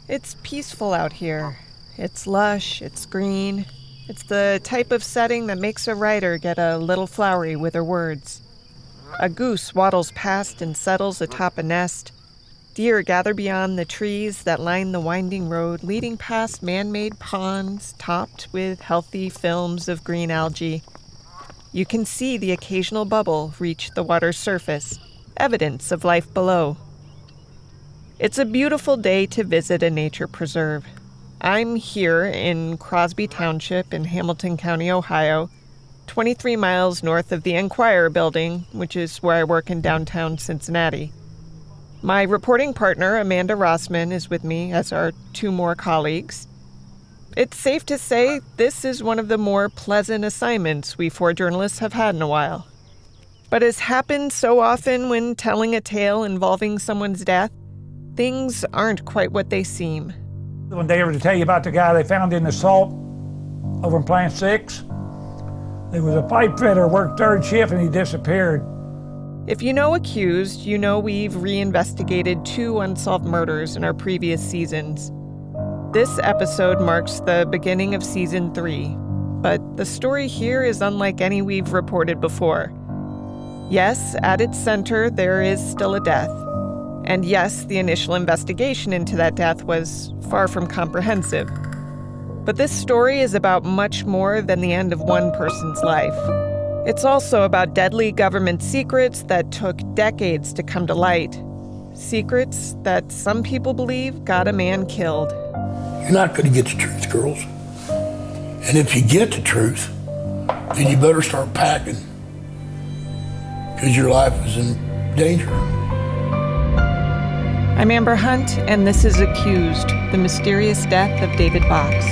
It's peaceful out here. It's lush, it's green. It's the type of setting that makes a writer get a little flowery with her words. A goose waddles past and settles atop a nest. Deer gather beyond the trees that line the winding road leading past man-made ponds topped with healthy films of green algae. You can see the occasional bubble reach the water's surface, evidence of life below. It's a beautiful day to visit a nature preserve. I'm here in Crosby Township in Hamilton County, Ohio, 23 miles north of the Enquirer building, which is where I work in downtown Cincinnati. My reporting partner, Amanda Rossman, is with me, as are two more colleagues. It's safe to say this is one of the more pleasant assignments we four journalists have had in a while. But as happens so often when telling a tale involving someone's death, things aren't quite what they seem. When they ever to tell you about the guy they found in the salt over in Plant 6, there was a pipe fitter worked third shift and he disappeared. If you know Accused, you know we've reinvestigated 2 unsolved murders in our previous seasons. This episode marks the beginning of season 3, but the story here is unlike any we've reported before. Yes, at its center, there is still a death. And yes, the initial investigation into that death was far from comprehensive. But this story is about much more than the end of one person's life. It's also about deadly government secrets that took decades to come to light. Secrets that some people believe got a man killed. You're not going to get the truth, girls. And if you get the truth, then you better start packing, because your life is in danger. I'm Amber Hunt, and this is Accused, the mysterious death of David Box.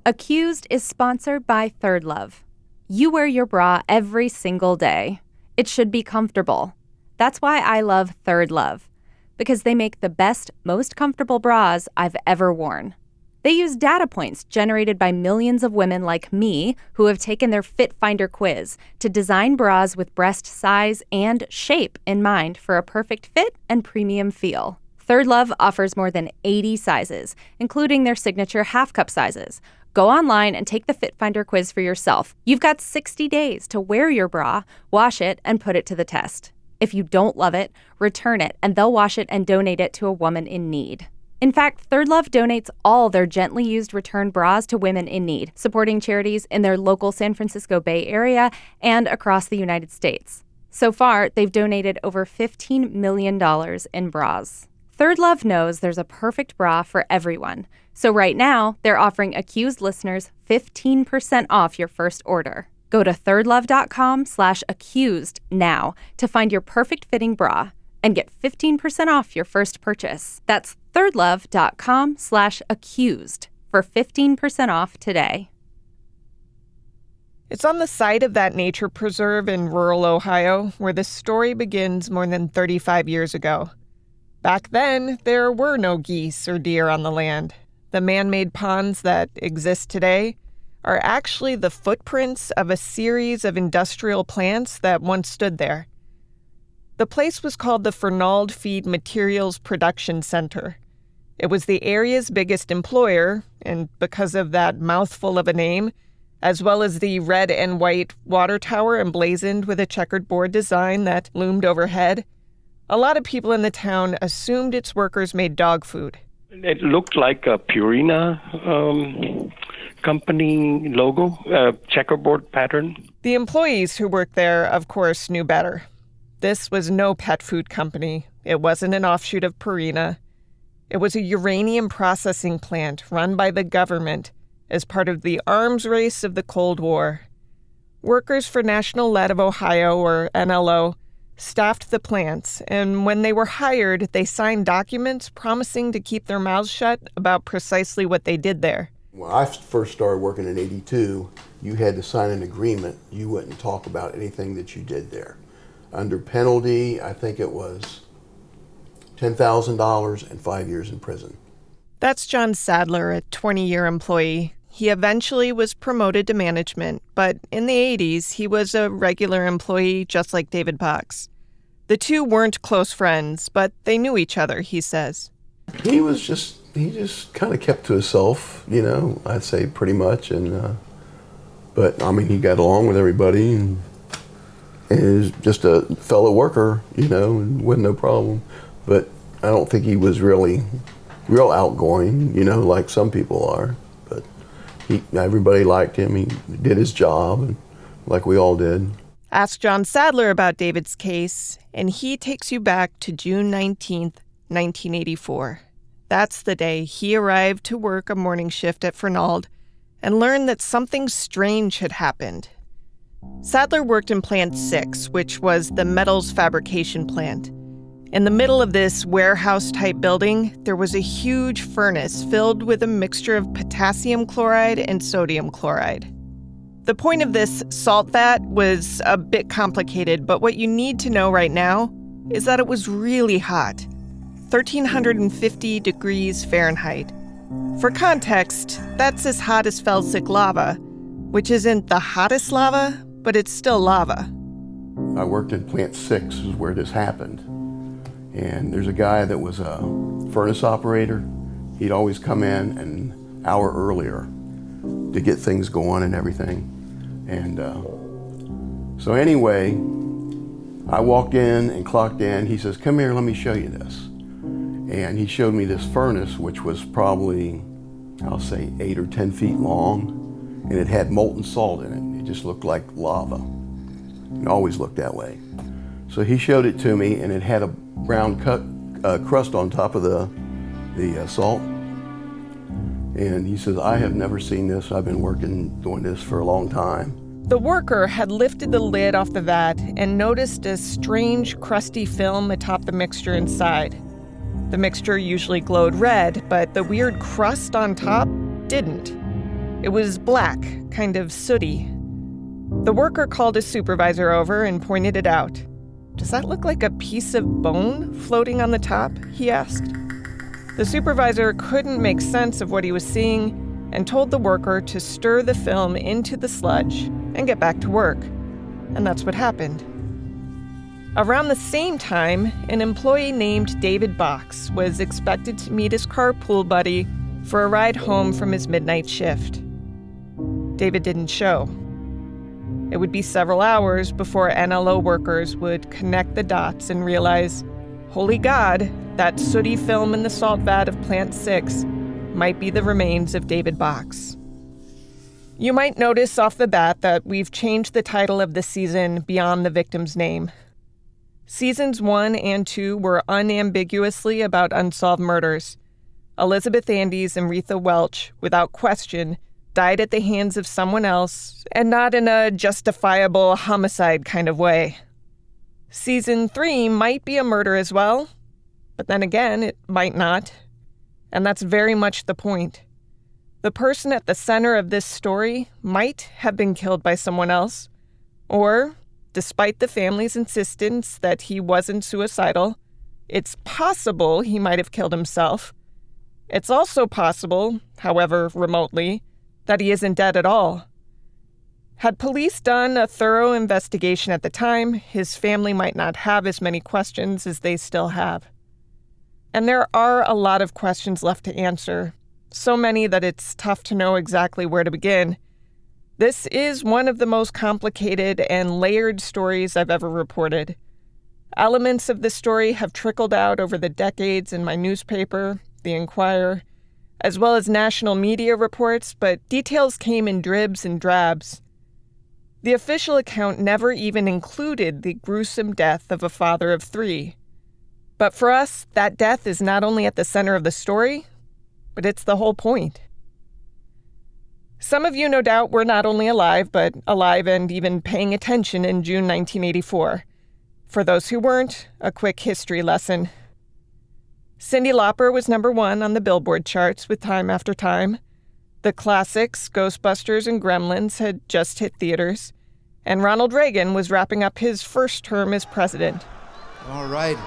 Accused is sponsored by Third Love. You wear your bra every single day. It should be comfortable. That's why I love Third Love, because they make the best, most comfortable bras I've ever worn. They use data points generated by millions of women like me who have taken their Fit Finder quiz to design bras with breast size and shape in mind for a perfect fit and premium feel. Third Love offers more than 80 sizes, including their signature half-cup sizes. Go online and take the Fit Finder quiz for yourself. You've got 60 days to wear your bra, wash it, and put it to the test. If you don't love it, return it, and they'll wash it and donate it to a woman in need. In fact, Third Love donates all their gently used return bras to women in need, supporting charities in their local San Francisco Bay Area and across the United States. So far, they've donated over $15 million in bras. Third Love knows there's a perfect bra for everyone. So right now, they're offering Accused listeners 15% off your first order. Go to thirdlove.com/accused now to find your perfect fitting bra and get 15% off your first purchase. That's thirdlove.com/accused for 15% off today. It's on the site of that nature preserve in rural Ohio where the story begins more than 35 years ago. Back then, there were no geese or deer on the land. The man-made ponds that exist today are actually the footprints of a series of industrial plants that once stood there. The place was called the Fernald Feed Materials Production Center. It was the area's biggest employer, and because of that mouthful of a name, as well as the red and white water tower emblazoned with a checkered board design that loomed overhead, a lot of people in the town assumed its workers made dog food. It looked like a Purina company logo, checkerboard pattern. The employees who worked there, of course, knew better. This was no pet food company. It wasn't an offshoot of Purina. It was a uranium processing plant run by the government as part of the arms race of the Cold War. Workers for National Lead of Ohio, or NLO, staffed the plants, and when they were hired, they signed documents promising to keep their mouths shut about precisely what they did there. When I first started working in '82, you had to sign an agreement. You wouldn't talk about anything that you did there. Under penalty, I think it was $10,000 and 5 years in prison. That's John Sadler, a 20-year employee. He eventually was promoted to management, but in the 80s, he was a regular employee just like David Box. The two weren't close friends, but they knew each other, he says. He just kind of kept to himself, I'd say pretty much. But I mean, he got along with everybody and he was just a fellow worker, and wasn't no problem. But I don't think he was really real outgoing, like some people are. But everybody liked him. He did his job, and like we all did. Ask John Sadler about David's case, and he takes you back to June 19th, 1984. That's the day he arrived to work a morning shift at Fernald and learned that something strange had happened. Sadler worked in Plant 6, which was the metals fabrication plant. In the middle of this warehouse-type building, there was a huge furnace filled with a mixture of potassium chloride and sodium chloride. The point of this salt vat was a bit complicated, but what you need to know right now is that it was really hot, 1,350 degrees Fahrenheit. For context, that's as hot as felsic lava, which isn't the hottest lava, but it's still lava. I worked in Plant 6, is where this happened. And there's a guy that was a furnace operator. He'd always come in an hour earlier to get things going and everything. And so anyway, I walked in and clocked in. He says, "Come here, let me show you this." And he showed me this furnace, which was probably, I'll say, 8 or 10 feet long. And it had molten salt in it. It just looked like lava. It always looked that way. So he showed it to me, and it had a brown crust on top of the salt. And he says, "I have never seen this. I've been doing this for a long time." The worker had lifted the lid off the vat and noticed a strange, crusty film atop the mixture inside. The mixture usually glowed red, but the weird crust on top didn't. It was black, kind of sooty. The worker called his supervisor over and pointed it out. "Does that look like a piece of bone floating on the top?" he asked. The supervisor couldn't make sense of what he was seeing and told the worker to stir the film into the sludge and get back to work. And that's what happened. Around the same time, an employee named David Box was expected to meet his carpool buddy for a ride home from his midnight shift. David didn't show. It would be several hours before NLO workers would connect the dots and realize, holy God, that sooty film in the salt vat of Plant 6 might be the remains of David Box. You might notice off the bat that we've changed the title of the season beyond the victim's name. Seasons 1 and 2 were unambiguously about unsolved murders. Elizabeth Andes and Retha Welch, without question, died at the hands of someone else, and not in a justifiable homicide kind of way. Season 3 might be a murder as well, but then again, it might not. And that's very much the point. The person at the center of this story might have been killed by someone else, or, despite the family's insistence that he wasn't suicidal, it's possible he might have killed himself. It's also possible, however remotely, that he isn't dead at all. Had police done a thorough investigation at the time, his family might not have as many questions as they still have. And there are a lot of questions left to answer, so many that it's tough to know exactly where to begin. This is one of the most complicated and layered stories I've ever reported. Elements of this story have trickled out over the decades in my newspaper, The Inquirer, as well as national media reports, but details came in dribs and drabs. The official account never even included the gruesome death of a father of 3. But for us, that death is not only at the center of the story, but it's the whole point. Some of you, no doubt, were not only alive, but alive and even paying attention in June 1984. For those who weren't, a quick history lesson. Cyndi Lauper was number 1 on the Billboard charts with Time After Time. The classics, Ghostbusters and Gremlins, had just hit theaters, and Ronald Reagan was wrapping up his first term as president. All right.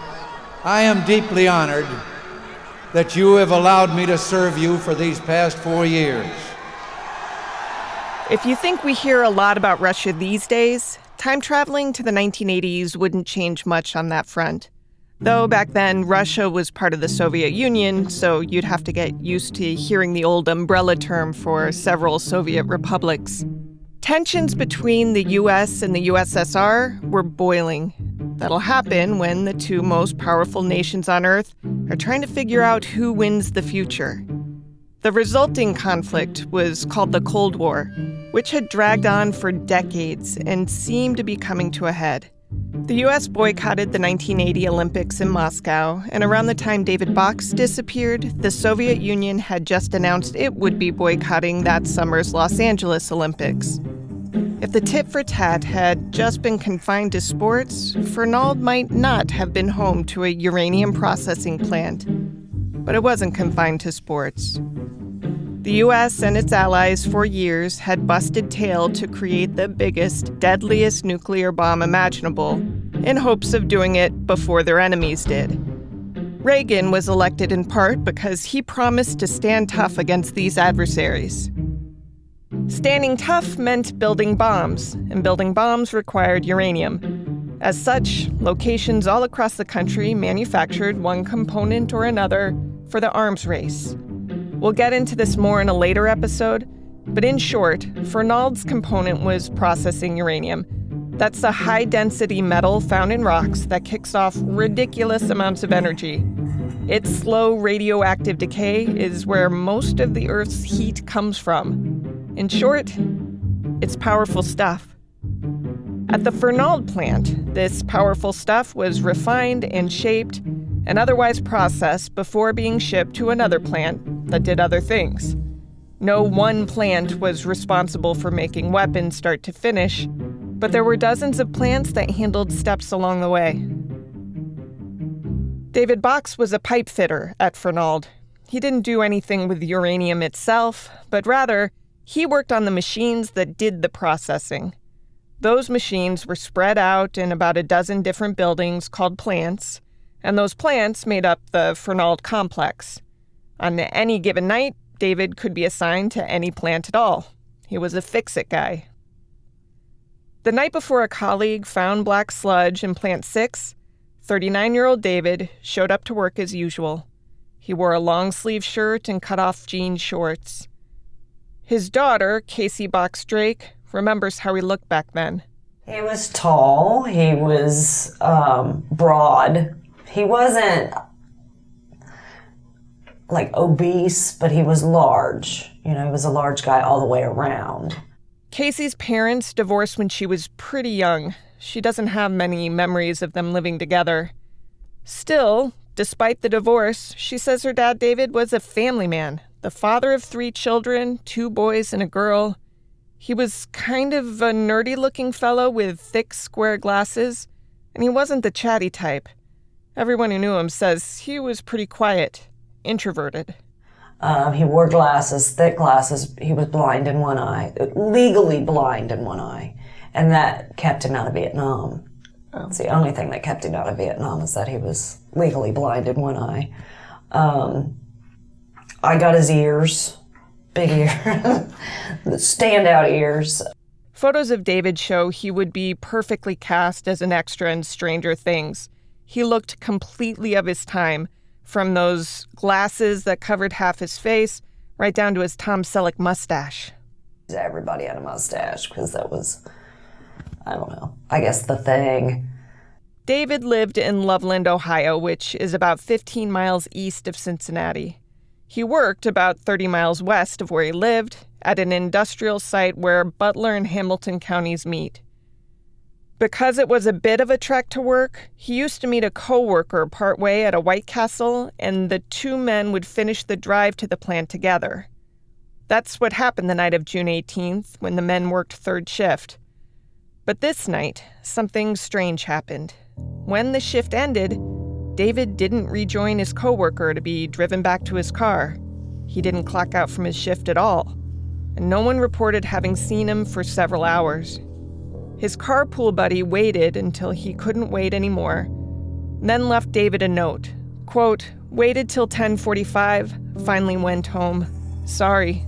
I am deeply honored that you have allowed me to serve you for these past 4 years. If you think we hear a lot about Russia these days, time traveling to the 1980s wouldn't change much on that front. Though back then, Russia was part of the Soviet Union, so you'd have to get used to hearing the old umbrella term for several Soviet republics. Tensions between the US and the USSR were boiling. That'll happen when the two most powerful nations on Earth are trying to figure out who wins the future. The resulting conflict was called the Cold War, which had dragged on for decades and seemed to be coming to a head. The U.S. boycotted the 1980 Olympics in Moscow, and around the time David Box disappeared, the Soviet Union had just announced it would be boycotting that summer's Los Angeles Olympics. If the tit for tat had just been confined to sports, Fernald might not have been home to a uranium processing plant. But it wasn't confined to sports. The U.S. and its allies for years had busted tail to create the biggest, deadliest nuclear bomb imaginable in hopes of doing it before their enemies did. Reagan was elected in part because he promised to stand tough against these adversaries. Standing tough meant building bombs, and building bombs required uranium. As such, locations all across the country manufactured one component or another for the arms race. We'll get into this more in a later episode, but in short, Fernald's component was processing uranium. That's a high-density metal found in rocks that kicks off ridiculous amounts of energy. Its slow radioactive decay is where most of the Earth's heat comes from. In short, it's powerful stuff. At the Fernald plant, this powerful stuff was refined and shaped and otherwise processed before being shipped to another plant that did other things. No one plant was responsible for making weapons start to finish, but there were dozens of plants that handled steps along the way. David Box was a pipe fitter at Fernald. He didn't do anything with uranium itself, but rather, he worked on the machines that did the processing. Those machines were spread out in about a dozen different buildings called plants, and those plants made up the Fernald complex. On any given night, David could be assigned to any plant at all. He was a fix-it guy. The night before a colleague found black sludge in Plant 6, 39-year-old David showed up to work as usual. He wore a long-sleeve shirt and cut-off jean shorts. His daughter, Casey Box Drake, remembers how he looked back then. He was tall. He was broad. He wasn't like obese, but he was large. He was a large guy all the way around. Casey's parents divorced when she was pretty young. She doesn't have many memories of them living together. Still, despite the divorce, she says her dad David was a family man, the father of 3 children, 2 boys and a girl. He was kind of a nerdy-looking fellow with thick, square glasses, and he wasn't the chatty type. Everyone who knew him says he was pretty quiet, introverted. He wore glasses, thick glasses. He was blind in one eye, legally blind in one eye, and that kept him out of Vietnam. Oh. It's the only thing that kept him out of Vietnam is that he was legally blind in one eye. I got his ears, big ears, standout ears. Photos of David show he would be perfectly cast as an extra in Stranger Things. He looked completely of his time, from those glasses that covered half his face, right down to his Tom Selleck mustache. Everybody had a mustache, because that was, I don't know, I guess the thing. David lived in Loveland, Ohio, which is about 15 miles east of Cincinnati. He worked about 30 miles west of where he lived, at an industrial site where Butler and Hamilton counties meet. Because it was a bit of a trek to work, he used to meet a coworker partway at a White Castle, and the 2 men would finish the drive to the plant together. That's what happened the night of June 18th, when the men worked third shift. But this night, something strange happened. When the shift ended, David didn't rejoin his coworker to be driven back to his car. He didn't clock out from his shift at all. and no one reported having seen him for several hours. His carpool buddy waited until he couldn't wait anymore, then left David a note. Quote, "Waited till 10:45, finally went home. Sorry,"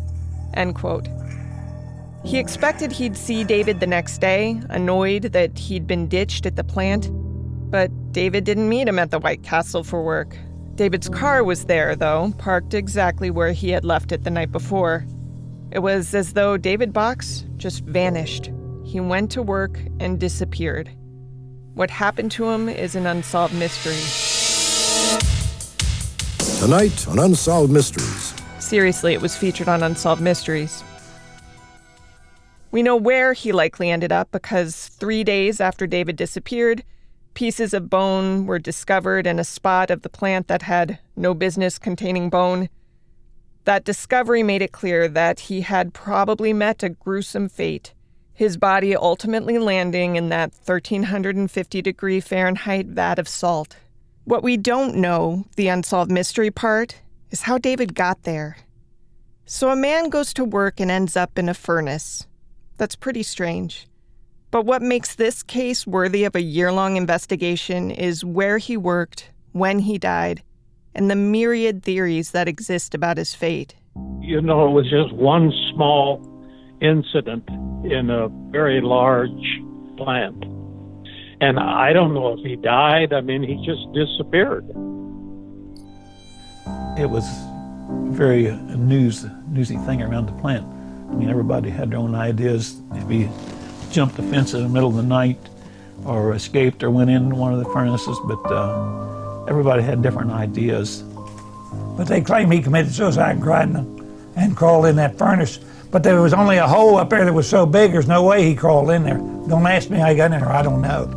end quote. He expected he'd see David the next day, annoyed that he'd been ditched at the plant. But David didn't meet him at the White Castle for work. David's car was there, though, parked exactly where he had left it the night before. It was as though David Box just vanished. He went to work and disappeared. What happened to him is an unsolved mystery. Tonight on Unsolved Mysteries. Seriously, it was featured on Unsolved Mysteries. We know where he likely ended up because 3 days after David disappeared, pieces of bone were discovered in a spot of the plant that had no business containing bone. That discovery made it clear that he had probably met a gruesome fate, his body ultimately landing in that 1,350-degree Fahrenheit vat of salt. What we don't know, the unsolved mystery part, is how David got there. So a man goes to work and ends up in a furnace. That's pretty strange. But what makes this case worthy of a year-long investigation is where he worked, when he died, and the myriad theories that exist about his fate. You know, it was just one small incident in a very large plant. And I don't know if he died. I mean, he just disappeared. It was a very newsy thing around the plant. I mean, everybody had their own ideas. If he jumped the fence in the middle of the night or escaped or went in one of the furnaces, but everybody had different ideas. But they claim he committed suicide and crawled in that furnace. But there was only a hole up there that was so big, there's no way he crawled in there. Don't ask me how he got in there, I don't know.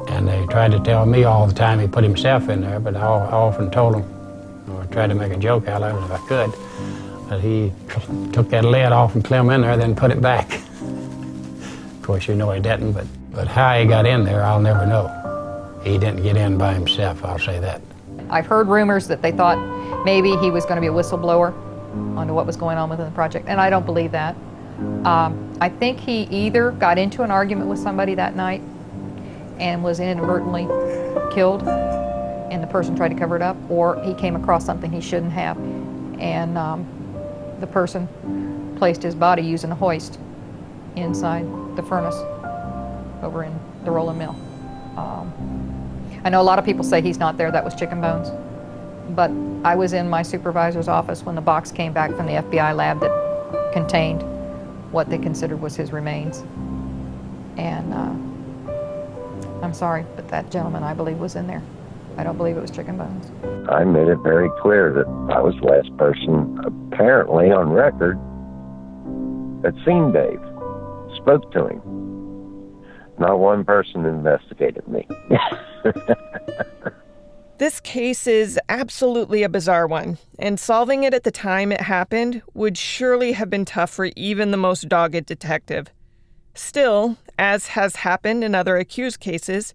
And they tried to tell me all the time he put himself in there, but I often told them, or tried to make a joke out of it if I could, that he took that lid off and climb in there, then put it back. Of course, you know he didn't, but how he got in there, I'll never know. He didn't get in by himself, I'll say that. I've heard rumors that they thought maybe he was going to be a whistleblower onto what was going on within the project, and I don't believe that. I think he either got into an argument with somebody that night and was inadvertently killed, and the person tried to cover it up, or he came across something he shouldn't have, and the person placed his body using a hoist inside the furnace over in the rolling mill. I know a lot of people say he's not there, that was chicken bones, but I was in my supervisor's office when the box came back from the FBI lab that contained what they considered was his remains. And I'm sorry, but that gentleman, I believe, was in there. I don't believe it was chicken bones. I made it very clear that I was the last person, apparently on record, that seen Dave, spoke to him. Not one person investigated me. This case is absolutely a bizarre one, and solving it at the time it happened would surely have been tough for even the most dogged detective. Still, as has happened in other accused cases,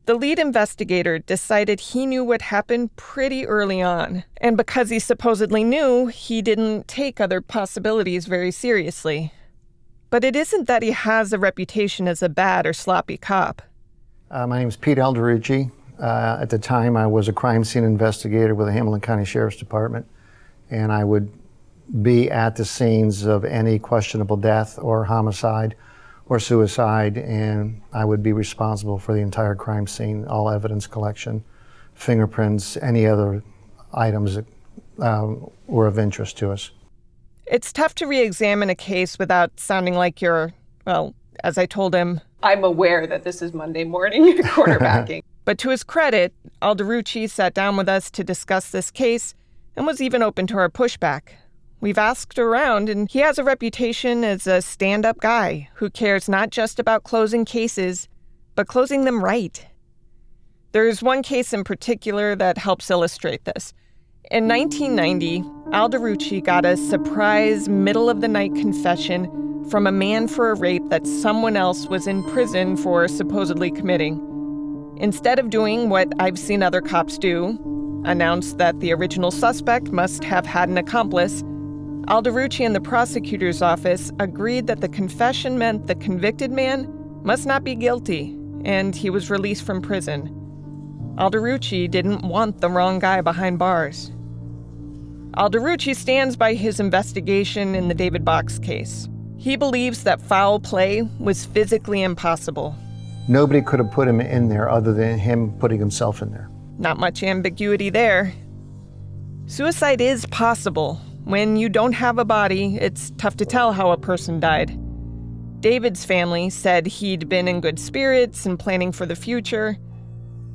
the lead investigator decided he knew what happened pretty early on, and because he supposedly knew, he didn't take other possibilities very seriously. But it isn't that he has a reputation as a bad or sloppy cop. My name is Pete Alderucci. At the time, I was a crime scene investigator with the Hamilton County Sheriff's Department, and I would be at the scenes of any questionable death or homicide or suicide, and I would be responsible for the entire crime scene, all evidence collection, fingerprints, any other items that were of interest to us. It's tough to re-examine a case without sounding like you're, well, as I told him, I'm aware that this is Monday morning quarterbacking. But to his credit, Alderucci sat down with us to discuss this case and was even open to our pushback. We've asked around, and he has a reputation as a stand-up guy who cares not just about closing cases, but closing them right. There's one case in particular that helps illustrate this. In 1990, Alderucci got a surprise middle-of-the-night confession from a man for a rape that someone else was in prison for supposedly committing. Instead of doing what I've seen other cops do, announce that the original suspect must have had an accomplice, Alderucci and the prosecutor's office agreed that the confession meant the convicted man must not be guilty, and he was released from prison. Alderucci didn't want the wrong guy behind bars. Alderucci stands by his investigation in the David Box case. He believes that foul play was physically impossible. Nobody could have put him in there other than him putting himself in there. Not much ambiguity there. Suicide is possible. When you don't have a body, it's tough to tell how a person died. David's family said he'd been in good spirits and planning for the future.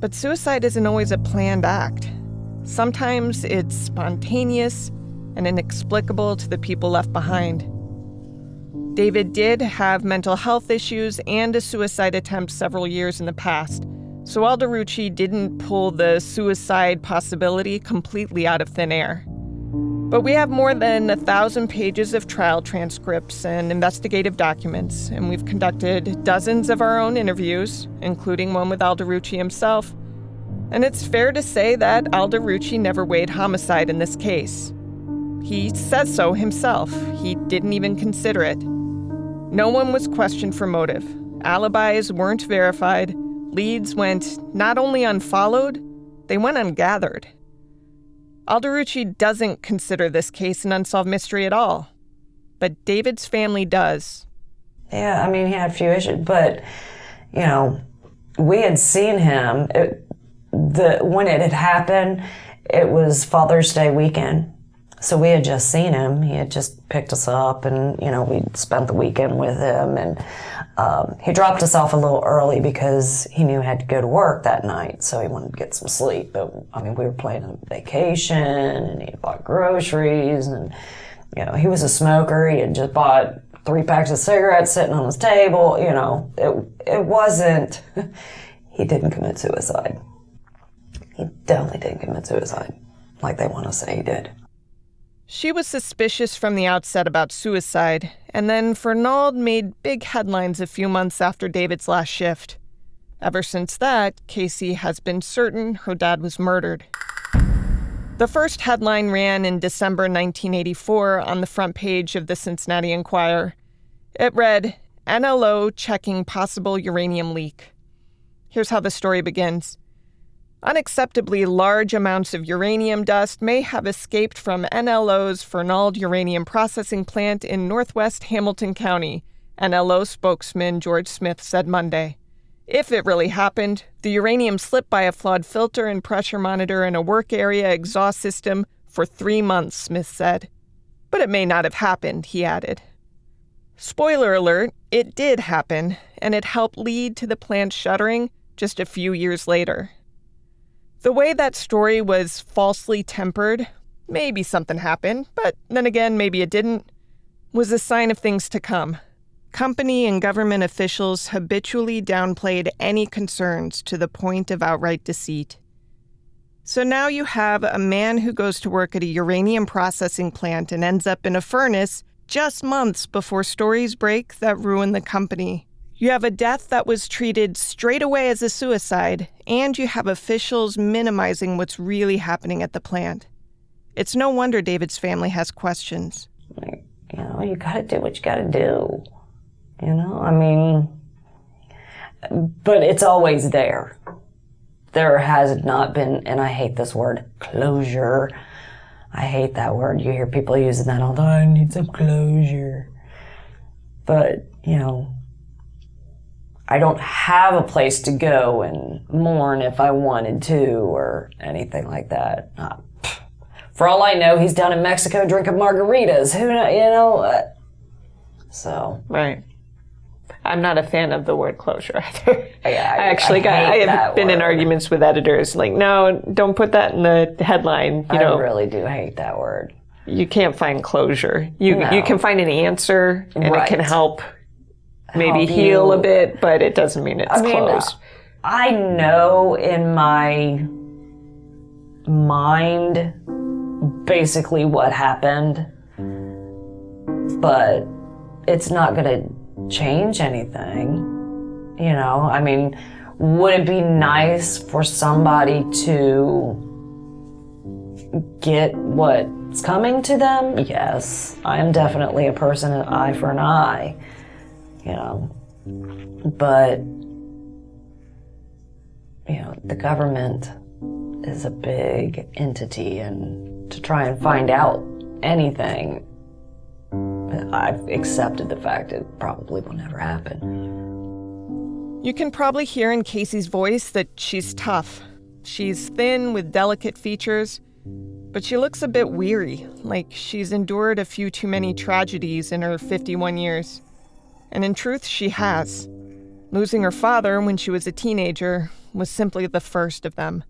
But suicide isn't always a planned act. Sometimes it's spontaneous and inexplicable to the people left behind. David did have mental health issues and a suicide attempt several years in the past, so Alderucci didn't pull the suicide possibility completely out of thin air. But we have more than 1,000 pages of trial transcripts and investigative documents, and we've conducted dozens of our own interviews, including one with Alderucci himself. And it's fair to say that Alderucci never weighed homicide in this case. He says so himself. He didn't even consider it. No one was questioned for motive. Alibis weren't verified. Leads went not only unfollowed, they went ungathered. Alderucci doesn't consider this case an unsolved mystery at all, but David's family does. Yeah, I mean, he had a few issues, but, you know, we had seen him. When it had happened, it was Father's Day weekend, so we had just seen him. He had just picked us up, and, you know, we spent the weekend with him, and he dropped us off a little early because he knew he had to go to work that night, so he wanted to get some sleep. But, I mean, we were planning a vacation, and he bought groceries, and, you know, he was a smoker. He had just bought 3 packs of cigarettes sitting on his table. You know, it wasn't, he didn't commit suicide. He definitely didn't commit suicide like they want to say he did. She was suspicious from the outset about suicide, and then Fernald made big headlines a few months after David's last shift. Ever since that, Casey has been certain her dad was murdered. The first headline ran in December 1984 on the front page of the Cincinnati Enquirer. It read, "NLO checking possible uranium leak." Here's how the story begins. Unacceptably large amounts of uranium dust may have escaped from NLO's Fernald Uranium Processing Plant in northwest Hamilton County, NLO spokesman George Smith said Monday. If it really happened, the uranium slipped by a flawed filter and pressure monitor in a work area exhaust system for 3 months, Smith said. But it may not have happened, he added. Spoiler alert, it did happen, and it helped lead to the plant shuttering just a few years later. The way that story was falsely tempered, maybe something happened, but then again, maybe it didn't, was a sign of things to come. Company and government officials habitually downplayed any concerns to the point of outright deceit. So now you have a man who goes to work at a uranium processing plant and ends up in a furnace just months before stories break that ruin the company. You have a death that was treated straight away as a suicide, and you have officials minimizing what's really happening at the plant. It's no wonder David's family has questions. You know, you gotta do what you gotta do. You know, I mean, but it's always there. There has not been, and I hate this word, closure. I hate that word. You hear people using that all the time, I need some closure. But, you know, I don't have a place to go and mourn if I wanted to or anything like that. For all I know, he's down in Mexico drinking margaritas. Who knows, you know? So. Right. I'm not a fan of the word closure either. I have been in arguments with editors like, no, don't put that in the headline. You know, I really do hate that word. You can't find closure. You can find an answer, and it can help maybe heal a bit, but it doesn't mean it's closed. I know in my mind basically what happened, but it's not going to change anything. You know, I mean, would it be nice for somebody to get what It's coming to them, yes. I am definitely a person, an eye for an eye, you know. But, you know, the government is a big entity, and to try and find out anything, I've accepted the fact it probably will never happen. You can probably hear in Casey's voice that she's tough. She's thin with delicate features, but she looks a bit weary, like she's endured a few too many tragedies in her 51 years. And in truth, she has. Losing her father when she was a teenager was simply the first of them.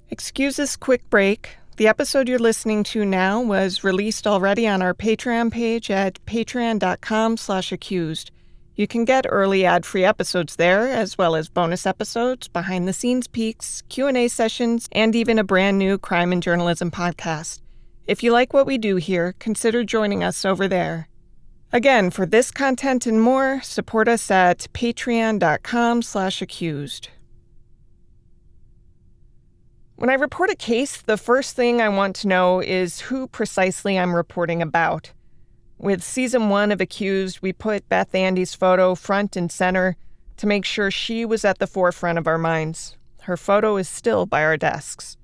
Excuse this quick break. The episode you're listening to now was released already on our Patreon page at patreon.com/accused. You can get early ad-free episodes there, as well as bonus episodes, behind-the-scenes peeks, Q&A sessions, and even a brand new crime and journalism podcast. If you like what we do here, consider joining us over there. Again, for this content and more, support us at patreon.com/accused. When I report a case, the first thing I want to know is who precisely I'm reporting about. With Season 1 of Accused, we put Beth Andy's photo front and center to make sure she was at the forefront of our minds. Her photo is still by our desks.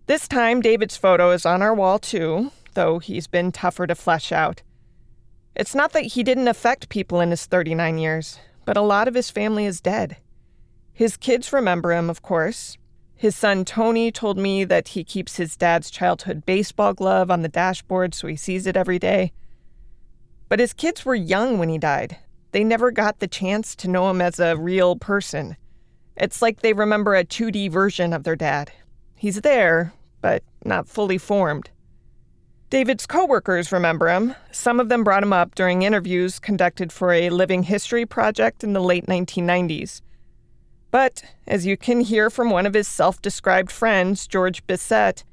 This time, David's photo is on our wall too, though he's been tougher to flesh out. It's not that he didn't affect people in his 39 years, but a lot of his family is dead. His kids remember him, of course. His son Tony told me that he keeps his dad's childhood baseball glove on the dashboard so he sees it every day. But his kids were young when he died. They never got the chance to know him as a real person. It's like they remember a 2D version of their dad. He's there, but not fully formed. David's coworkers remember him. Some of them brought him up during interviews conducted for a living history project in the late 1990s. But, as you can hear from one of his self-described friends, George Bissett,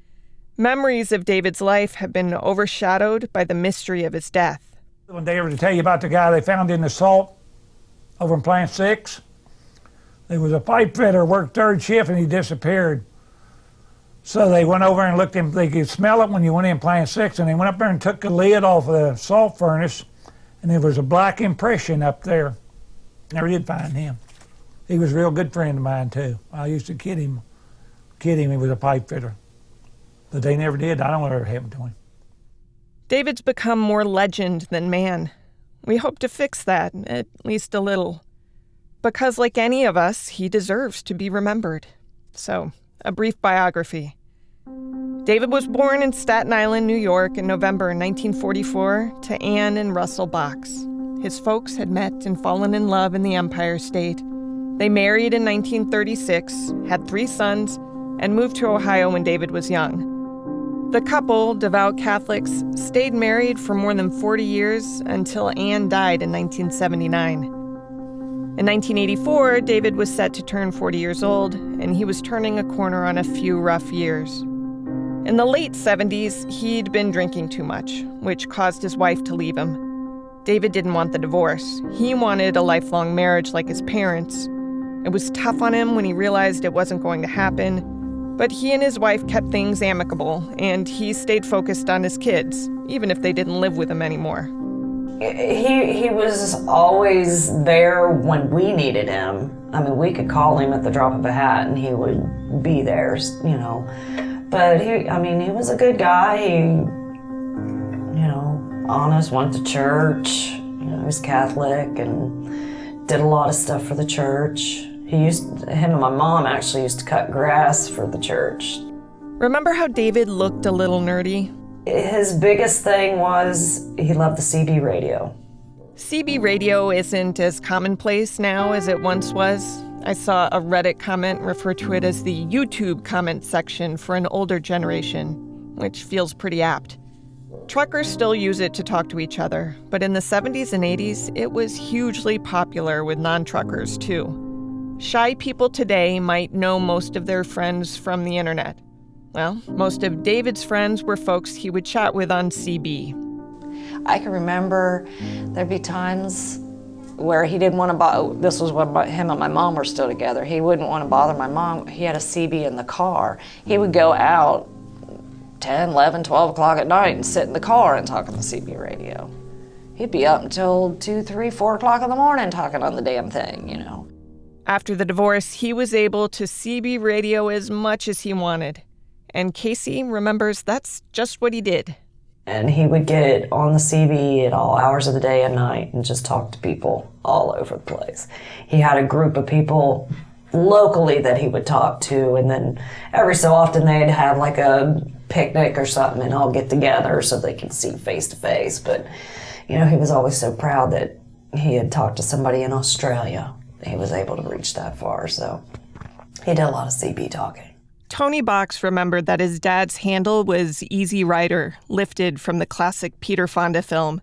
memories of David's life have been overshadowed by the mystery of his death. When they ever tell you about the guy they found in the salt over in Plant 6, there was a pipe fitter worked third shift and he disappeared. So they went over and looked in, they could smell it when you went in Plant 6, and they went up there and took the lid off of the salt furnace, and there was a black impression up there. Never did find him. He was a real good friend of mine too. I used to kid him. He was a pipe fitter. But they never did. I don't know what ever happened to him. David's become more legend than man. We hope to fix that, at least a little. Because like any of us, he deserves to be remembered. So, a brief biography. David was born in Staten Island, New York in November 1944 to Anne and Russell Box. His folks had met and fallen in love in the Empire State. They married in 1936, had 3 sons, and moved to Ohio when David was young. The couple, devout Catholics, stayed married for more than 40 years until Anne died in 1979. In 1984, David was set to turn 40 years old, and he was turning a corner on a few rough years. In the late 70s, he'd been drinking too much, which caused his wife to leave him. David didn't want the divorce. He wanted a lifelong marriage like his parents. It was tough on him when he realized it wasn't going to happen, but he and his wife kept things amicable, and he stayed focused on his kids, even if they didn't live with him anymore. He was always there when we needed him. I mean, we could call him at the drop of a hat and he would be there, you know. But he was a good guy. He, honest, went to church. He was Catholic and did a lot of stuff for the church. Him and my mom actually used to cut grass for the church. Remember how David looked a little nerdy? His biggest thing was he loved the CB radio. CB radio isn't as commonplace now as it once was. I saw a Reddit comment refer to it as the YouTube comment section for an older generation, which feels pretty apt. Truckers still use it to talk to each other, but in the 70s and 80s, it was hugely popular with non-truckers too. Shy people today might know most of their friends from the internet. Well, most of David's friends were folks he would chat with on CB. I can remember there'd be times where he didn't want to bother. This was when him and my mom were still together. He wouldn't want to bother my mom. He had a CB in the car. He would go out 10, 11, 12 o'clock at night and sit in the car and talk on the CB radio. He'd be up until 2, 3, 4 o'clock in the morning talking on the damn thing, you know. After the divorce, he was able to CB radio as much as he wanted. And Casey remembers that's just what he did. And he would get on the CB at all hours of the day and night and just talk to people all over the place. He had a group of people locally that he would talk to, and then every so often they'd have like a picnic or something and all get together so they could see face to face. But, you know, he was always so proud that he had talked to somebody in Australia. He was able to reach that far, so he did a lot of CB talking. Tony Box remembered that his dad's handle was Easy Rider, lifted from the classic Peter Fonda film.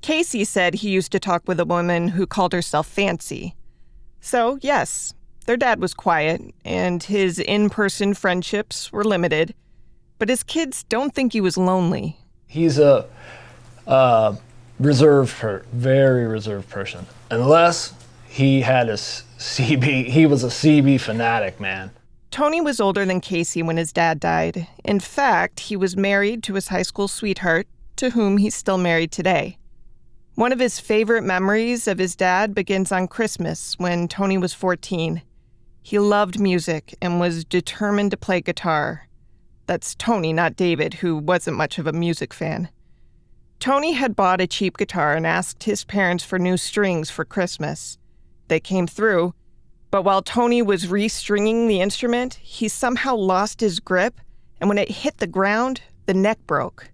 Casey said he used to talk with a woman who called herself Fancy. So, yes, their dad was quiet, and his in-person friendships were limited. But his kids don't think he was lonely. He's a very reserved person. Unless he had a CB, he was a CB fanatic, man. Tony was older than Casey when his dad died. In fact, he was married to his high school sweetheart, to whom he's still married today. One of his favorite memories of his dad begins on Christmas when Tony was 14. He loved music and was determined to play guitar. That's Tony, not David, who wasn't much of a music fan. Tony had bought a cheap guitar and asked his parents for new strings for Christmas. They came through, but while Tony was restringing the instrument, he somehow lost his grip, and when it hit the ground, the neck broke.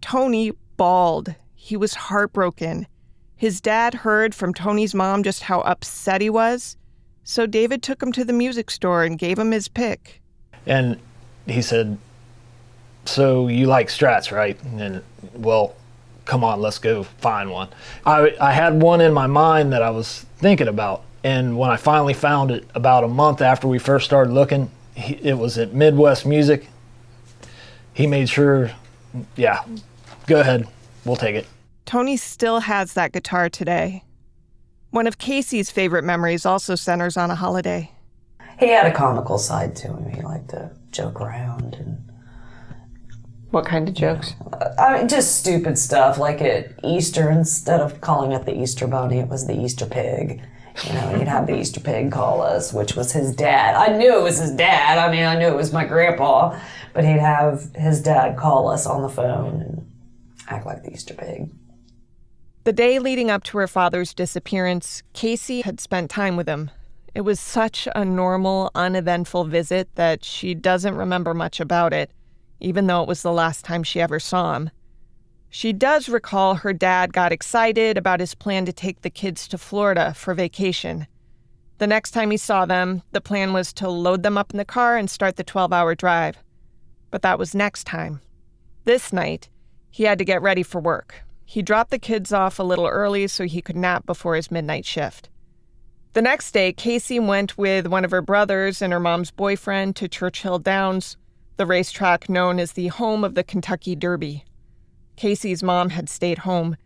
Tony bawled. He was heartbroken. His dad heard from Tony's mom just how upset he was, so David took him to the music store and gave him his pick. And he said, "So you like Strats, right?" And, well, come on, let's go find one. I had one in my mind that I was thinking about. And when I finally found it about a month after we first started looking, it was at Midwest Music. He made sure, yeah, go ahead, we'll take it. Tony still has that guitar today. One of Casey's favorite memories also centers on a holiday. He had a comical side to him. He liked to joke around. And what kind of jokes? I mean, just stupid stuff, like at Easter, instead of calling it the Easter Bunny, it was the Easter Pig. You know, he'd have the Easter Pig call us, which was his dad. I knew it was his dad. I mean, I knew it was my grandpa, but he'd have his dad call us on the phone and act like the Easter Pig. The day leading up to her father's disappearance, Casey had spent time with him. It was such a normal, uneventful visit that she doesn't remember much about it, even though it was the last time she ever saw him. She does recall her dad got excited about his plan to take the kids to Florida for vacation. The next time he saw them, the plan was to load them up in the car and start the 12-hour drive. But that was next time. This night, he had to get ready for work. He dropped the kids off a little early so he could nap before his midnight shift. The next day, Casey went with one of her brothers and her mom's boyfriend to Churchill Downs, the racetrack known as the home of the Kentucky Derby. Casey's mom had stayed home.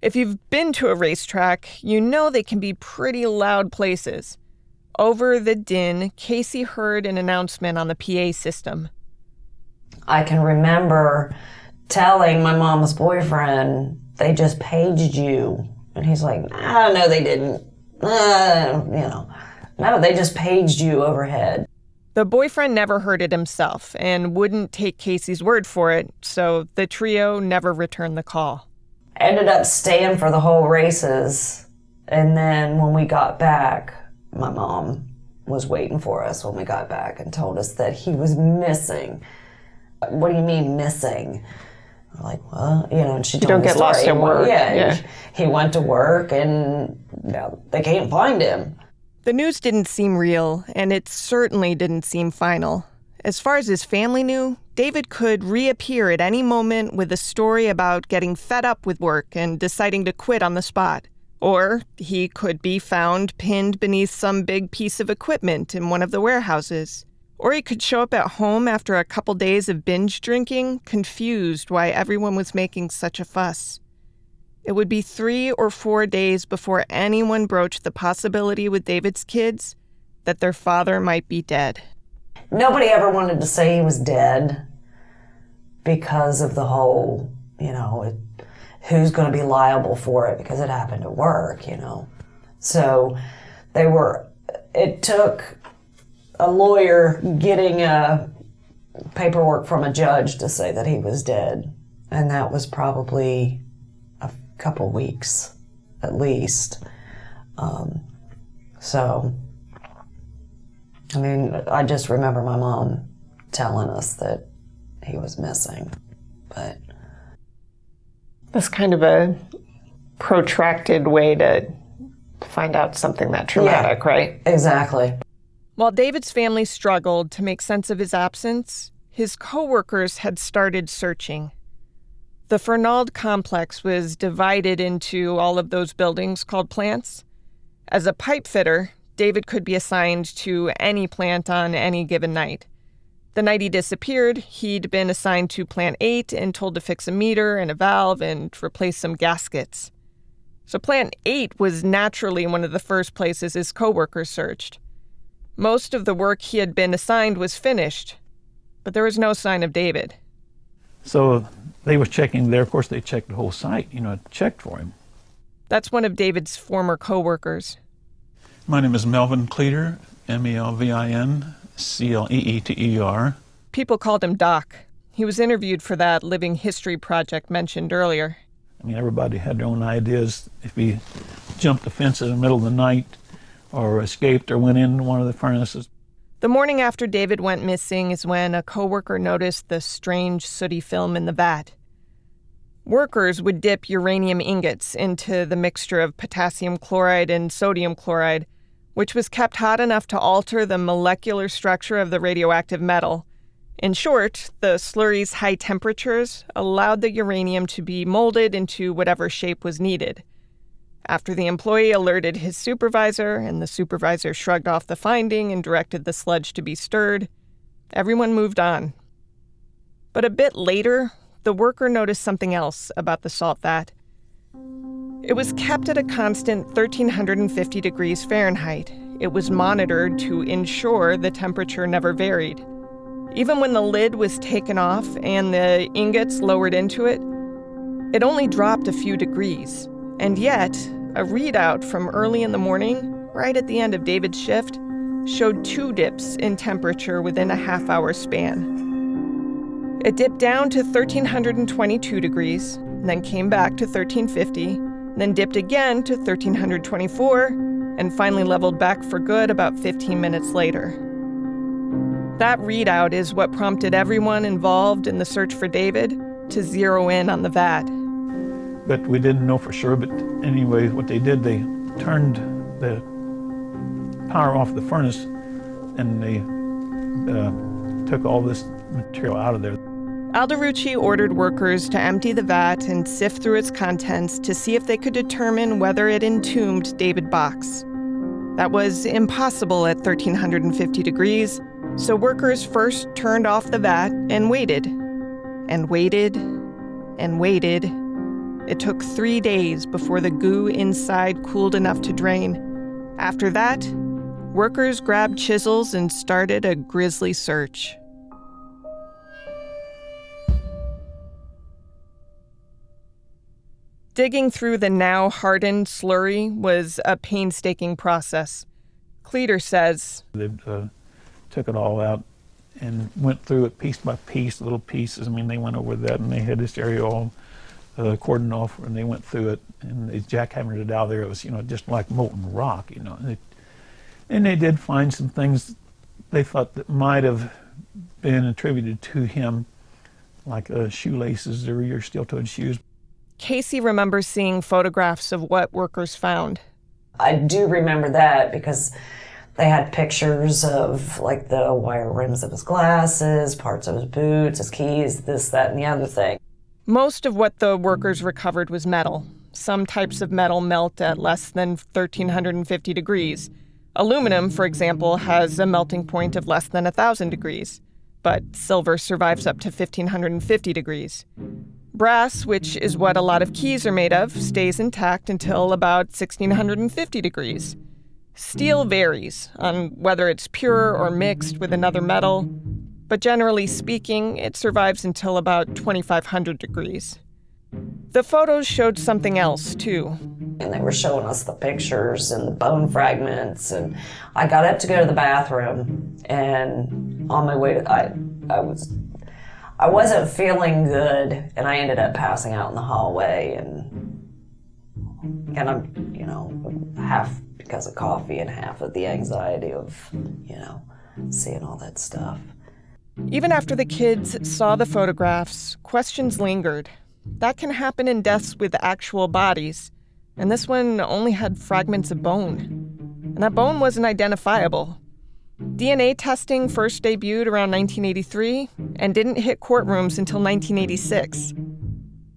If you've been to a racetrack, you know they can be pretty loud places. Over the din, Casey heard an announcement on the PA system. I can remember telling my mom's boyfriend, "They just paged you." And he's like, "No, they didn't. No, they just paged you overhead." The boyfriend never heard it himself and wouldn't take Casey's word for it, so the trio never returned the call. Ended up staying for the whole races, and then when we got back, my mom was waiting for us when we got back and told us that he was missing. "What do you mean missing?" We're like, "Well, and she told me the story. You don't get lost at work. Yeah. He went to work and they can't find him. The news didn't seem real, and it certainly didn't seem final. As far as his family knew, David could reappear at any moment with a story about getting fed up with work and deciding to quit on the spot. Or he could be found pinned beneath some big piece of equipment in one of the warehouses. Or he could show up at home after a couple days of binge drinking, confused why everyone was making such a fuss. It would be 3 or 4 days before anyone broached the possibility with David's kids that their father might be dead. Nobody ever wanted to say he was dead because of the whole, who's going to be liable for it because it happened at work, So it took a lawyer getting paperwork from a judge to say that he was dead. And that was probably a couple weeks, at least. I just remember my mom telling us that he was missing, but... That's kind of a protracted way to find out something that traumatic, right? Exactly. While David's family struggled to make sense of his absence, his coworkers had started searching. The Fernald complex was divided into all of those buildings called plants. As a pipe fitter, David could be assigned to any plant on any given night. The night he disappeared, he'd been assigned to Plant 8 and told to fix a meter and a valve and replace some gaskets. So Plant 8 was naturally one of the first places his coworkers searched. Most of the work he had been assigned was finished, but there was no sign of David. So they was checking there. Of course, they checked the whole site, checked for him. That's one of David's former coworkers. My name is Melvin Cleeter, MELVIN-CLEETER. People called him Doc. He was interviewed for that living history project mentioned earlier. Everybody had their own ideas. If he jumped the fence in the middle of the night or escaped or went in one of the furnaces. The morning after David went missing is when a coworker noticed the strange sooty film in the vat. Workers would dip uranium ingots into the mixture of potassium chloride and sodium chloride, which was kept hot enough to alter the molecular structure of the radioactive metal. In short, the slurry's high temperatures allowed the uranium to be molded into whatever shape was needed. After the employee alerted his supervisor, and the supervisor shrugged off the finding and directed the sludge to be stirred, everyone moved on. But a bit later, the worker noticed something else about the salt vat. It was kept at a constant 1,350 degrees Fahrenheit. It was monitored to ensure the temperature never varied. Even when the lid was taken off and the ingots lowered into it, it only dropped a few degrees. And yet, a readout from early in the morning, right at the end of David's shift, showed 2 dips in temperature within a half-hour span. It dipped down to 1,322 degrees, then came back to 1,350, then dipped again to 1,324, and finally leveled back for good about 15 minutes later. That readout is what prompted everyone involved in the search for David to zero in on the vat. But we didn't know for sure. But anyway, what they did, they turned the power off the furnace and they took all this material out of there. Alderucci ordered workers to empty the vat and sift through its contents to see if they could determine whether it entombed David Box. That was impossible at 1,350 degrees, so workers first turned off the vat and waited. And waited, and waited. It took 3 days before the goo inside cooled enough to drain. After that, workers grabbed chisels and started a grisly search. Digging through the now hardened slurry was a painstaking process. Cleeter says, They took it all out and went through it piece by piece, little pieces. They went over that and they had this area all cordoned off and they went through it and they jackhammered it out there. It was, just like molten rock, And they did find some things they thought that might have been attributed to him, like shoelaces or your steel-toed shoes. Casey remembers seeing photographs of what workers found. I do remember that because they had pictures of like the wire rims of his glasses, parts of his boots, his keys, this, that, and the other thing. Most of what the workers recovered was metal. Some types of metal melt at less than 1,350 degrees. Aluminum, for example, has a melting point of less than 1,000 degrees. But silver survives up to 1,550 degrees. Brass, which is what a lot of keys are made of, stays intact until about 1650 degrees. Steel varies on whether it's pure or mixed with another metal, but generally speaking, it survives until about 2500 degrees. The photos showed something else, too. And they were showing us the pictures and the bone fragments, and I got up to go to the bathroom, and on my way to, I wasn't feeling good, and I ended up passing out in the hallway, and I'm, half because of coffee and half of the anxiety of, seeing all that stuff. Even after the kids saw the photographs, questions lingered. That can happen in deaths with actual bodies, and this one only had fragments of bone. And that bone wasn't identifiable. DNA testing first debuted around 1983 and didn't hit courtrooms until 1986.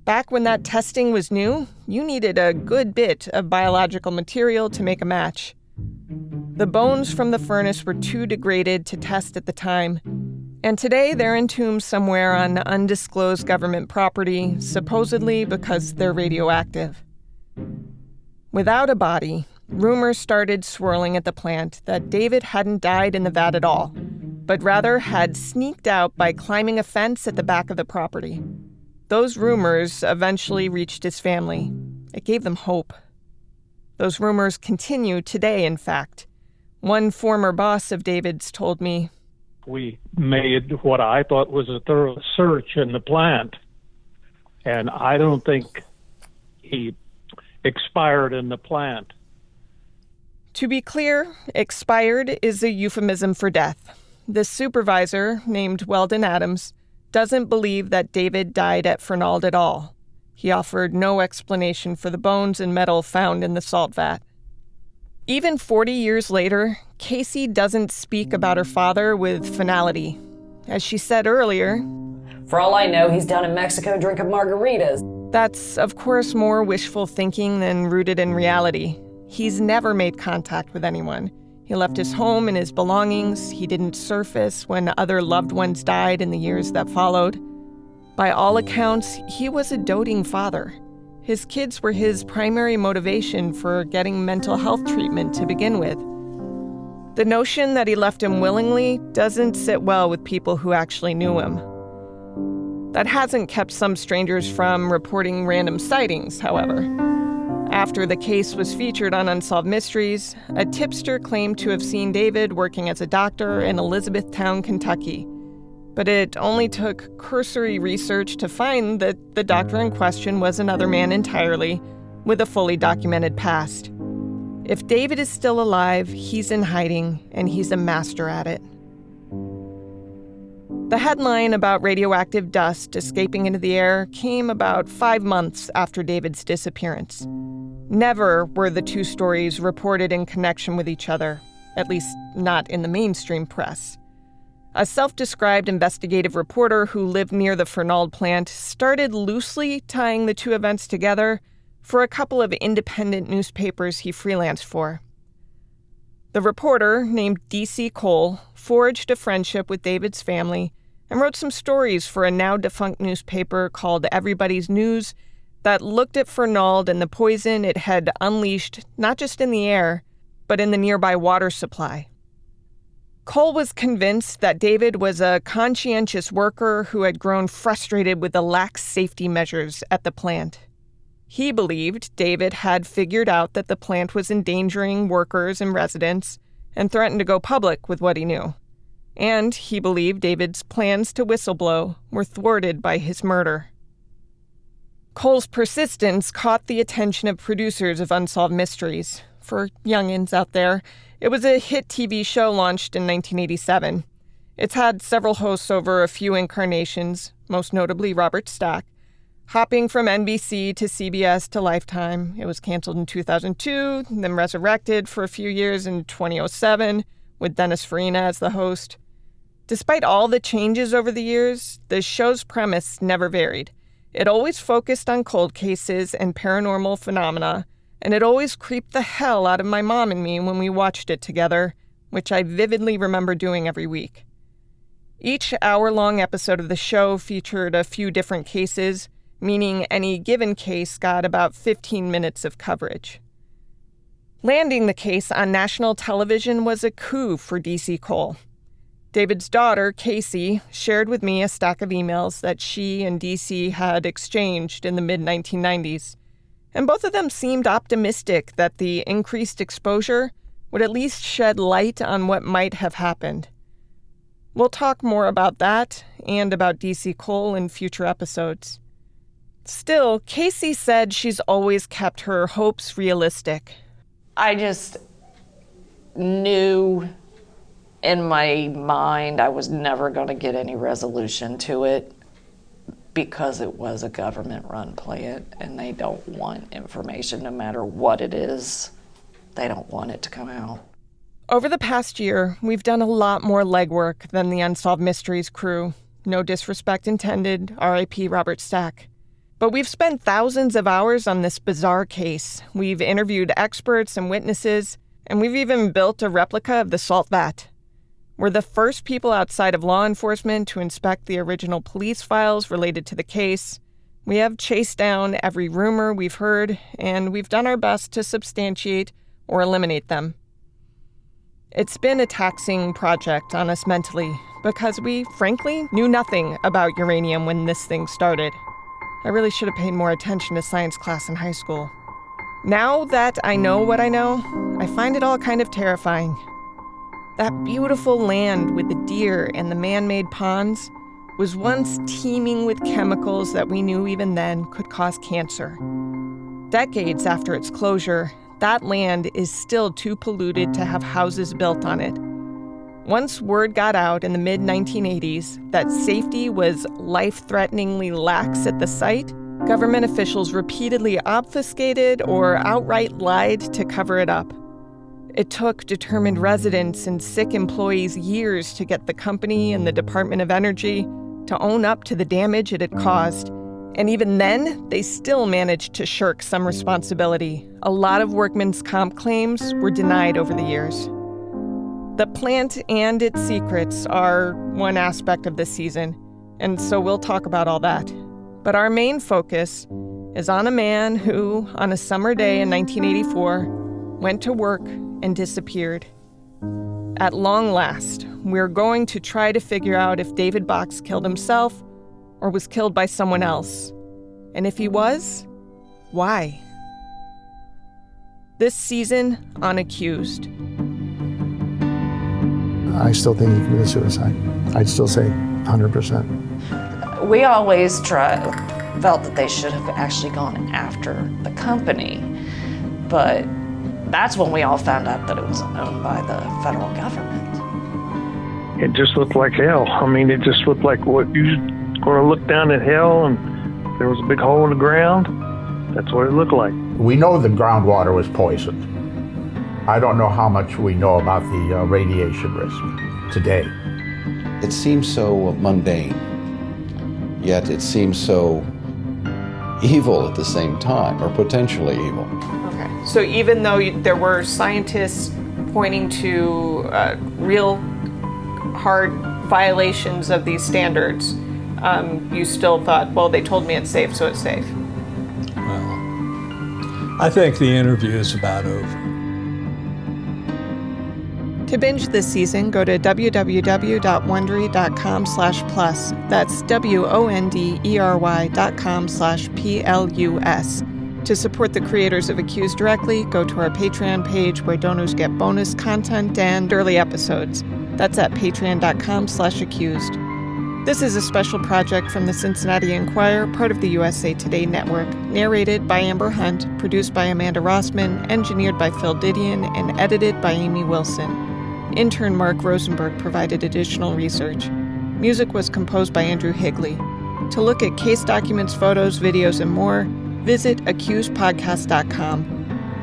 Back when that testing was new, you needed a good bit of biological material to make a match. The bones from the furnace were too degraded to test at the time, and today they're entombed somewhere on undisclosed government property, supposedly because they're radioactive. Without a body, rumors started swirling at the plant that David hadn't died in the vat at all, but rather had sneaked out by climbing a fence at the back of the property. Those rumors eventually reached his family. It gave them hope. Those rumors continue today, in fact. One former boss of David's told me, "We made what I thought was a thorough search in the plant, and I don't think he expired in the plant." To be clear, expired is a euphemism for death. The supervisor, named Weldon Adams, doesn't believe that David died at Fernald at all. He offered no explanation for the bones and metal found in the salt vat. Even 40 years later, Casey doesn't speak about her father with finality. As she said earlier, "For all I know, he's down in Mexico drinking margaritas." That's, of course, more wishful thinking than rooted in reality. He's never made contact with anyone. He left his home and his belongings. He didn't surface when other loved ones died in the years that followed. By all accounts, he was a doting father. His kids were his primary motivation for getting mental health treatment to begin with. The notion that he left him willingly doesn't sit well with people who actually knew him. That hasn't kept some strangers from reporting random sightings, however. After the case was featured on Unsolved Mysteries, a tipster claimed to have seen David working as a doctor in Elizabethtown, Kentucky. But it only took cursory research to find that the doctor in question was another man entirely, with a fully documented past. If David is still alive, he's in hiding, and he's a master at it. The headline about radioactive dust escaping into the air came about 5 months after David's disappearance. Never were the two stories reported in connection with each other, at least not in the mainstream press. A self-described investigative reporter who lived near the Fernald plant started loosely tying the two events together for a couple of independent newspapers he freelanced for. The reporter, named D.C. Cole, forged a friendship with David's family and wrote some stories for a now-defunct newspaper called Everybody's News that looked at Fernald and the poison it had unleashed not just in the air, but in the nearby water supply. Cole was convinced that David was a conscientious worker who had grown frustrated with the lax safety measures at the plant. He believed David had figured out that the plant was endangering workers and residents and threatened to go public with what he knew. And he believed David's plans to whistleblow were thwarted by his murder. Cole's persistence caught the attention of producers of Unsolved Mysteries. For youngins out there, it was a hit TV show launched in 1987. It's had several hosts over a few incarnations, most notably Robert Stack. Hopping from NBC to CBS to Lifetime, it was canceled in 2002, then resurrected for a few years in 2007, with Dennis Farina as the host. Despite all the changes over the years, the show's premise never varied. It always focused on cold cases and paranormal phenomena, and it always creeped the hell out of my mom and me when we watched it together, which I vividly remember doing every week. Each hour-long episode of the show featured a few different cases, meaning any given case got about 15 minutes of coverage. Landing the case on national television was a coup for DC Coal. David's daughter, Casey, shared with me a stack of emails that she and DC had exchanged in the mid-1990s, and both of them seemed optimistic that the increased exposure would at least shed light on what might have happened. We'll talk more about that and about DC Coal in future episodes. Still, Casey said she's always kept her hopes realistic. I just knew in my mind I was never going to get any resolution to it because it was a government-run plant and they don't want information, no matter what it is. They don't want it to come out. Over the past year, we've done a lot more legwork than the Unsolved Mysteries crew. No disrespect intended, R.I.P. Robert Stack. But we've spent thousands of hours on this bizarre case. We've interviewed experts and witnesses, and we've even built a replica of the salt vat. We're the first people outside of law enforcement to inspect the original police files related to the case. We have chased down every rumor we've heard, and we've done our best to substantiate or eliminate them. It's been a taxing project on us mentally, because we, frankly, knew nothing about uranium when this thing started. I really should have paid more attention to science class in high school. Now that I know what I know, I find it all kind of terrifying. That beautiful land with the deer and the man-made ponds was once teeming with chemicals that we knew even then could cause cancer. Decades after its closure, that land is still too polluted to have houses built on it. Once word got out in the mid-1980s that safety was life-threateningly lax at the site, government officials repeatedly obfuscated or outright lied to cover it up. It took determined residents and sick employees years to get the company and the Department of Energy to own up to the damage it had caused. And even then, they still managed to shirk some responsibility. A lot of workmen's comp claims were denied over the years. The plant and its secrets are one aspect of this season, and so we'll talk about all that. But our main focus is on a man who, on a summer day in 1984, went to work and disappeared. At long last, we're going to try to figure out if David Box killed himself or was killed by someone else. And if he was, why? This season on Accused. I still think he committed suicide. I'd still say 100%. We always felt that they should have actually gone after the company, but that's when we all found out that it was owned by the federal government. It just looked like hell. I mean, it just looked like what you going to look down at hell and there was a big hole in the ground. That's what it looked like. We know the groundwater was poisoned. I don't know how much we know about the radiation risk today. It seems so mundane, yet it seems so evil at the same time, or potentially evil. Okay, so even though there were scientists pointing to real hard violations of these standards, you still thought, well, they told me it's safe, so it's safe. Well, I think the interview is about over. To binge this season, go to www.wondery.com/plus. That's WONDERY.com/PLUS. To support the creators of Accused directly, go to our Patreon page where donors get bonus content and early episodes. That's at patreon.com/accused. This is a special project from the Cincinnati Enquirer, part of the USA Today Network, narrated by Amber Hunt, produced by Amanda Rossman, engineered by Phil Didion, and edited by Amy Wilson. Intern Mark Rosenberg provided additional research. Music was composed by Andrew Higley. To look at case documents, photos, videos, and more, visit accusedpodcast.com.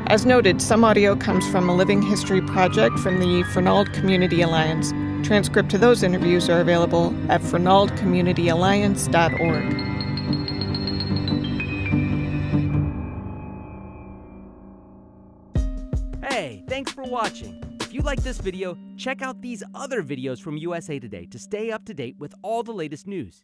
As noted, some audio comes from a living history project from the Fernald Community Alliance. Transcript to those interviews are available at fernaldcommunityalliance.org. Hey, thanks for watching. If you like this video, check out these other videos from USA Today to stay up to date with all the latest news.